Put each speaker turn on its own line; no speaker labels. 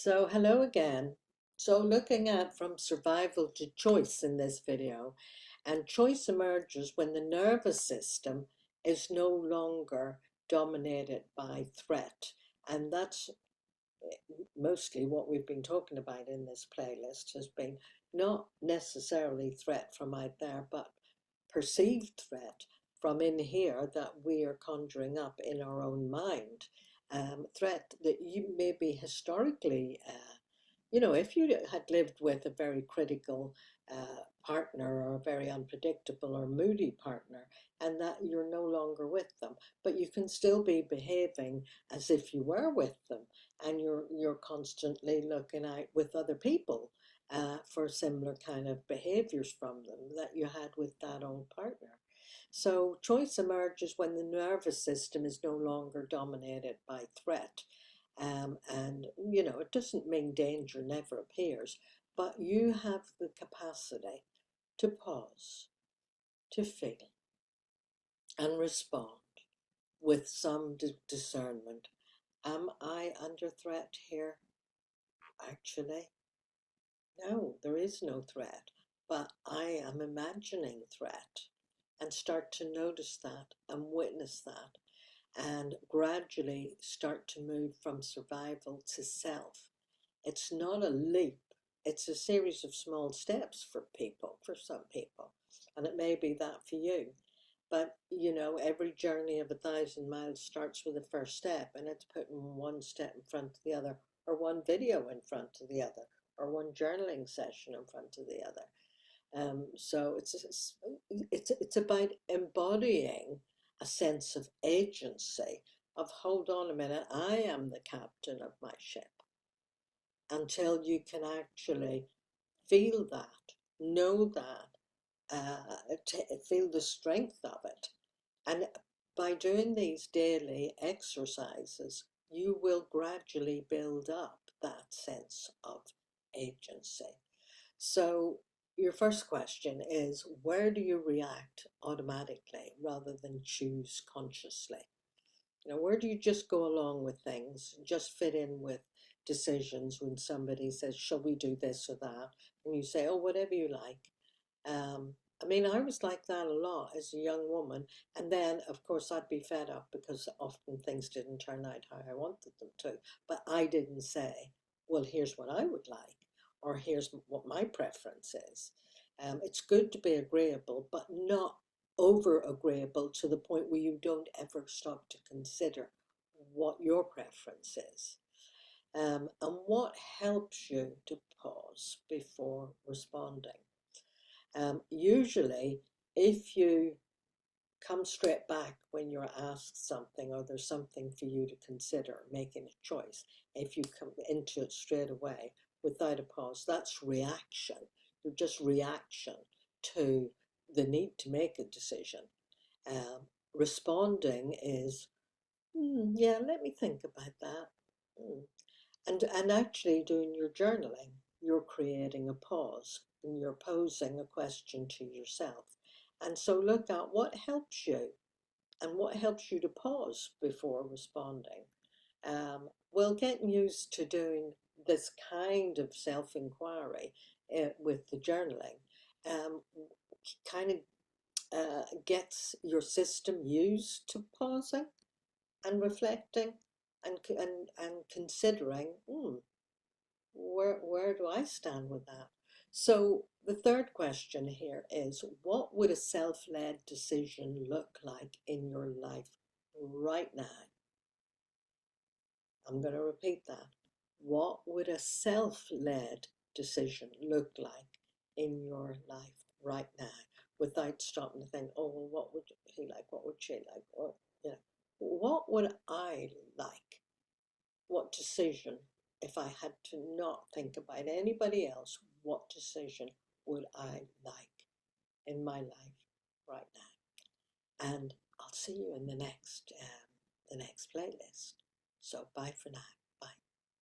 So hello again. So looking at from survival to choice in this video, and choice emerges when the nervous system is no longer dominated by threat. And that's mostly what we've been talking about in this playlist has been not necessarily threat from out there, but perceived threat from in here that we are conjuring up in our own mind. Threat that you maybe historically, if you had lived with a very critical partner or a very unpredictable or moody partner, and that you're no longer with them, but you can still be behaving as if you were with them, and you're constantly looking out with other people for similar kind of behaviors from them that you had with that old partner. So choice emerges when the nervous system is no longer dominated by threat. It doesn't mean danger never appears, but you have the capacity to pause, to feel, and respond with some discernment. Am I under threat here? Actually, no, there is no threat, but I am imagining threat and start to notice that and witness that and gradually start to move from survival to self. It's not a leap, it's a series of small steps for people, for some people, and it may be that for you. But every journey of 1,000 miles starts with the first step, and it's putting one step in front of the other, or one video in front of the other, or one journaling session in front of the other. So it's about embodying a sense of agency, of hold on a minute, I am the captain of my ship, until you can actually feel that, know that, feel the strength of it. And by doing these daily exercises, you will gradually build up that sense of agency. So your first question is, where do you react automatically rather than choose consciously? Where do you just go along with things, just fit in with decisions when somebody says, shall we do this or that? And you say, oh, whatever you like. I was like that a lot as a young woman. And then, of course, I'd be fed up because often things didn't turn out how I wanted them to. But I didn't say, well, here's what I would like, or here's what my preference is. It's good to be agreeable, but not over agreeable to the point where you don't ever stop to consider what your preference is. And what helps you to pause before responding. Usually, if you come straight back when you're asked something or there's something for you to consider making a choice, if you come into it straight away without a pause, that's reaction. You're just reaction to the need to make a decision. Responding is, yeah, let me think about that. Mm. And actually doing your journaling, you're creating a pause and you're posing a question to yourself. And so look at what helps you and what helps you to pause before responding. Well, getting used to doing this kind of self-inquiry with the journaling um, kind of gets your system used to pausing and reflecting and considering, where do I stand with that? So the third question here is, what would a self-led decision look like in your life right now? I'm going to repeat that. What would a self-led decision look like in your life right now, without stopping to think, oh, well, what would he like? What would she like? What would I like? What decision, if I had to not think about anybody else, what decision would I like in my life right now? And I'll see you in the next playlist. So bye for now.